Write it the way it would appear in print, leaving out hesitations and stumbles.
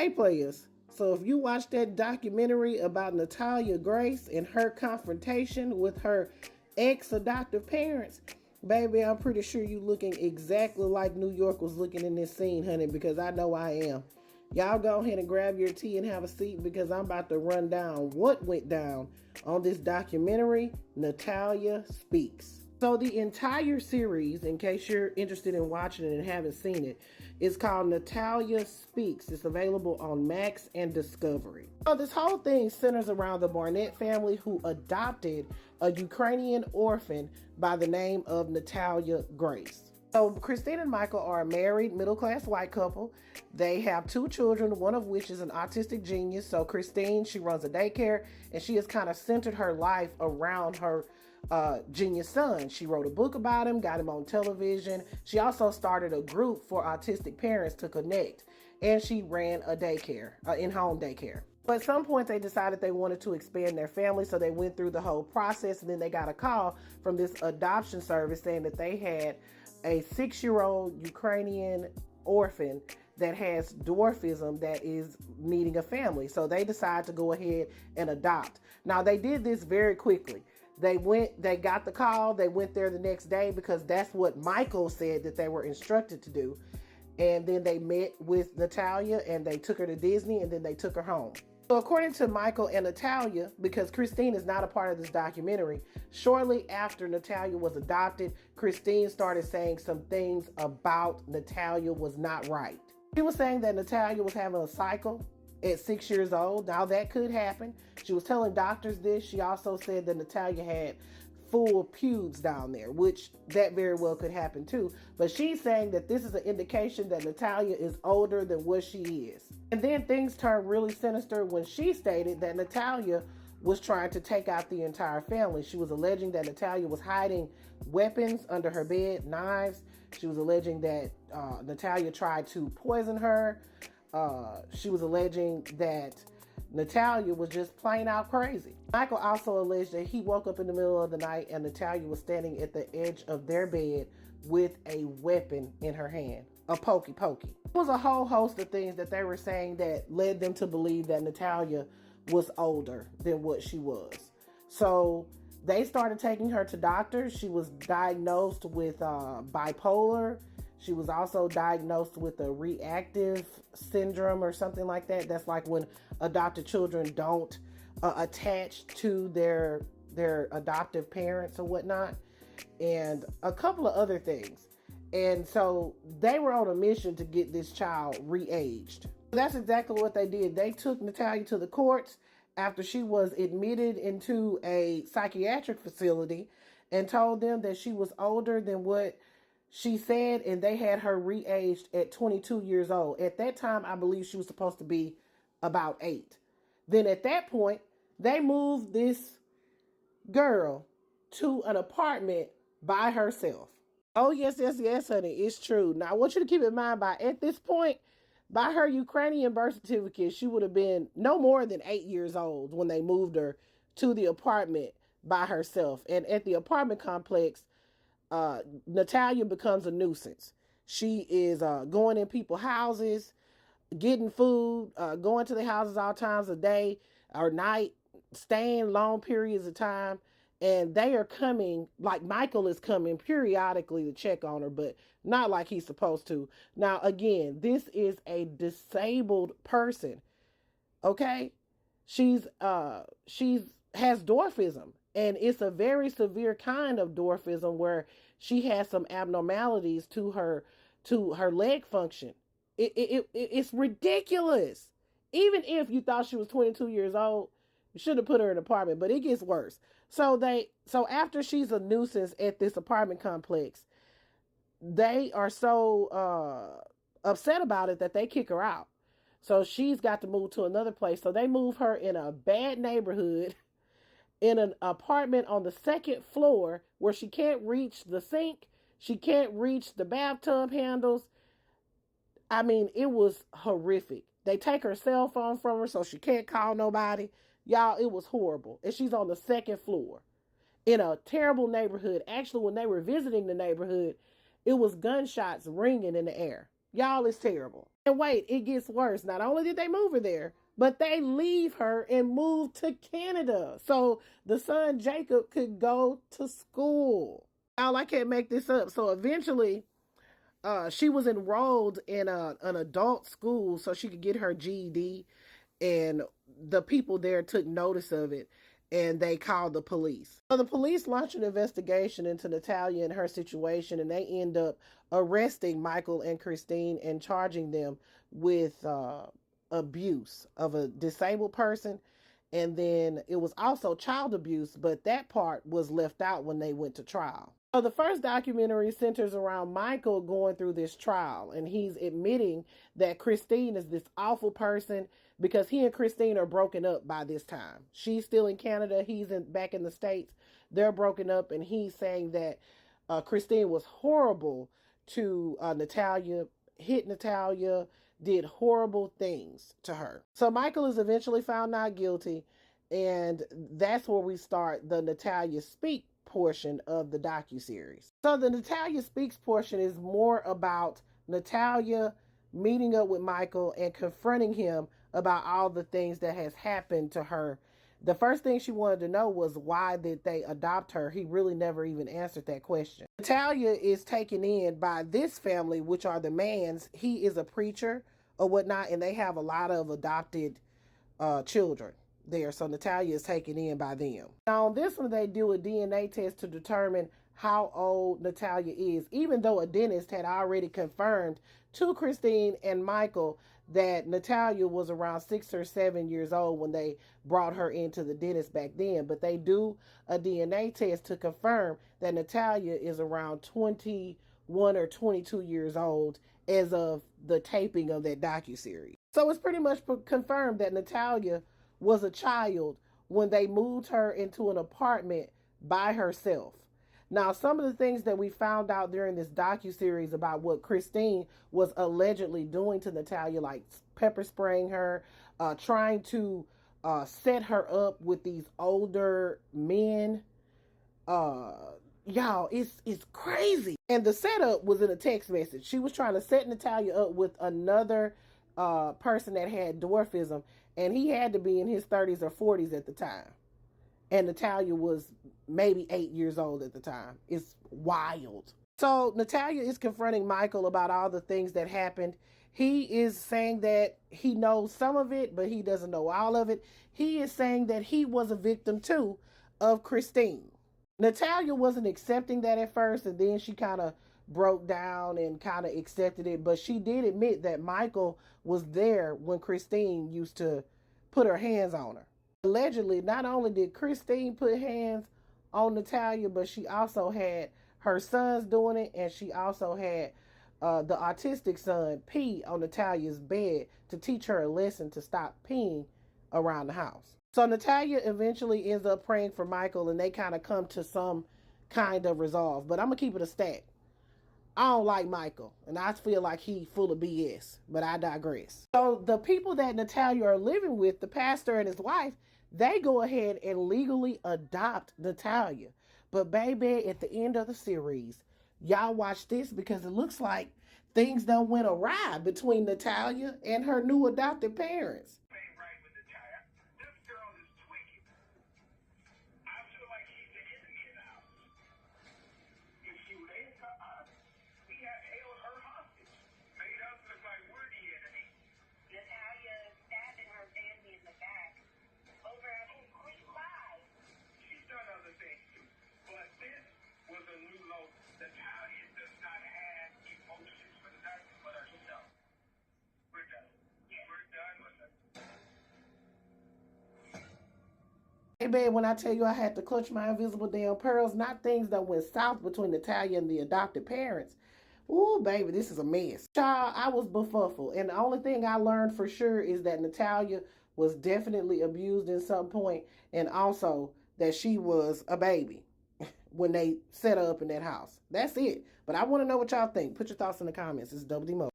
Hey players, so if you watch that documentary about Natalia Grace and her confrontation with her ex-adoptive parents, baby, I'm pretty sure you looking exactly like New York was looking in this scene, honey, because I know I am. Y'all go ahead and grab your tea and have a seat because I'm about to run down what went down on this documentary, Natalia Speaks. So the entire series, in case you're interested in watching it and haven't seen it, is called Natalia Speaks. It's available on Max and Discovery. So this whole thing centers around the Barnett family who adopted a Ukrainian orphan by the name of Natalia Grace. So Christine and Michael are a married middle-class white couple. They have two children, one of which is an autistic genius. So Christine, she runs a daycare, and she has kind of centered her life around her genius son. She wrote a book about him, got him on television. She also started a group for autistic parents to connect, and she ran a daycare, in-home daycare. But at some point, they decided they wanted to expand their family, so they went through the whole process, and then they got a call from this adoption service saying that they had a 6-year-old Ukrainian orphan that has dwarfism that is needing a family. So they decided to go ahead and adopt. Now, they did this very quickly. They got the call, they went there the next day because that's what Michael said that they were instructed to do. And then they met with Natalia and they took her to Disney and then they took her home. So according to Michael and Natalia, because Christine is not a part of this documentary, shortly after Natalia was adopted, Christine started saying some things about Natalia was not right. She was saying that Natalia was having a cycle at 6 years old. Now that could happen. She was telling doctors this. She also said that Natalia had full pubes down there, which that very well could happen too. But she's saying that this is an indication that Natalia is older than what she is. And then things turned really sinister when she stated that Natalia was trying to take out the entire family. She was alleging that Natalia was hiding weapons under her bed, knives. She was alleging that Natalia tried to poison her. She was alleging that Natalia was just plain out crazy. Michael also alleged that he woke up in the middle of the night and Natalia was standing at the edge of their bed with a weapon in her hand, a pokey. It was a whole host of things that they were saying that led them to believe that Natalia was older than what she was. So they started taking her to doctors. She was diagnosed with bipolar. She was also diagnosed with a reactive syndrome or something like that. That's like when adopted children don't attach to their adoptive parents or whatnot, and a couple of other things. And so they were on a mission to get this child re-aged. That's exactly what they did. They took Natalia to the courts after she was admitted into a psychiatric facility and told them that she was older than what she said, and they had her re-aged at 22 years old. At that time, I believe she was supposed to be about 8. Then at that point, they moved this girl to an apartment by herself. Oh, yes, honey, it's true. Now, I want you to keep in mind, at this point, by her Ukrainian birth certificate, she would have been no more than 8 years old when they moved her to the apartment by herself. And at the apartment complex, Natalia becomes a nuisance. She is going in people's houses, getting food, going to the houses all times of day or night, staying long periods of time. And they are coming, like Michael is coming periodically to check on her, but not like he's supposed to. Now, again, this is a disabled person. Okay? She's has dwarfism, and it's a very severe kind of dwarfism where she has some abnormalities to her leg function. It's ridiculous. Even if you thought she was 22 years old, you should have put her in an apartment, but it gets worse. So after she's a nuisance at this apartment complex, they are so upset about it that they kick her out. So she's got to move to another place. So they move her in a bad neighborhood in an apartment on the 2nd floor where she can't reach the sink. She can't reach the bathtub handles. I mean, it was horrific. They take her cell phone from her so she can't call nobody. Y'all, it was horrible. And she's on the 2nd floor in a terrible neighborhood. Actually, when they were visiting the neighborhood, it was gunshots ringing in the air. Y'all, is terrible. And wait, it gets worse. Not only did they move her there, but they leave her and move to Canada so the son Jacob could go to school. Y'all, I can't make this up. So eventually, she was enrolled in an adult school so she could get her GED, and the people there took notice of it and they called the police. So the police launched an investigation into Natalia and her situation, and they end up arresting Michael and Christine and charging them with abuse of a disabled person. And then it was also child abuse, but that part was left out when they went to trial. So the first documentary centers around Michael going through this trial, and he's admitting that Christine is this awful person because he and Christine are broken up by this time. She's still in Canada, he's back in the States. They're broken up, and he's saying that Christine was horrible to Natalia, hit Natalia, did horrible things to her. So Michael is eventually found not guilty, and that's where we start the Natalia Speak portion of the docuseries. So the Natalia Speaks portion is more about Natalia meeting up with Michael and confronting him about all the things that has happened to her. The first thing she wanted to know was why did they adopt her? He really never even answered that question. Natalia is taken in by this family, which are the Mans. He is a preacher or whatnot, and they have a lot of adopted children there. So Natalia is taken in by them. Now on this one, they do a DNA test to determine how old Natalia is, even though a dentist had already confirmed to Christine and Michael that Natalia was around 6 or 7 years old when they brought her into the dentist back then. But they do a DNA test to confirm that Natalia is around 21 or 22 years old as of the taping of that docuseries. So it's pretty much confirmed that Natalia was a child when they moved her into an apartment by herself. Now, some of the things that we found out during this docuseries about what Christine was allegedly doing to Natalia, like pepper spraying her, trying to set her up with these older men, y'all, it's crazy. And the setup was in a text message. She was trying to set Natalia up with another person that had dwarfism, and he had to be in his 30s or 40s at the time. And Natalia was maybe 8 years old at the time. It's wild. So Natalia is confronting Michael about all the things that happened. He is saying that he knows some of it, but he doesn't know all of it. He is saying that he was a victim too of Christine. Natalia wasn't accepting that at first, and then she kind of broke down and kind of accepted it. But she did admit that Michael was there when Christine used to put her hands on her. Allegedly, not only did Christine put hands on Natalia, but she also had her sons doing it, and she also had the autistic son pee on Natalia's bed to teach her a lesson to stop peeing around the house. So Natalia eventually ends up praying for Michael, and they kind of come to some kind of resolve. But I'm going to keep it a stat. I don't like Michael, and I feel like he's full of BS, but I digress. So the people that Natalia are living with, the pastor and his wife, they go ahead and legally adopt Natalia. But baby, at the end of the series, y'all watch this because it looks like things done went awry between Natalia and her new adopted parents. Hey, babe, when I tell you I had to clutch my invisible damn pearls, not things that went south between Natalia and the adopted parents. Ooh, baby, this is a mess. Child, I was befuddled. And the only thing I learned for sure is that Natalia was definitely abused at some point, and also that she was a baby when they set her up in that house. That's it. But I want to know what y'all think. Put your thoughts in the comments. It's Double D Mo.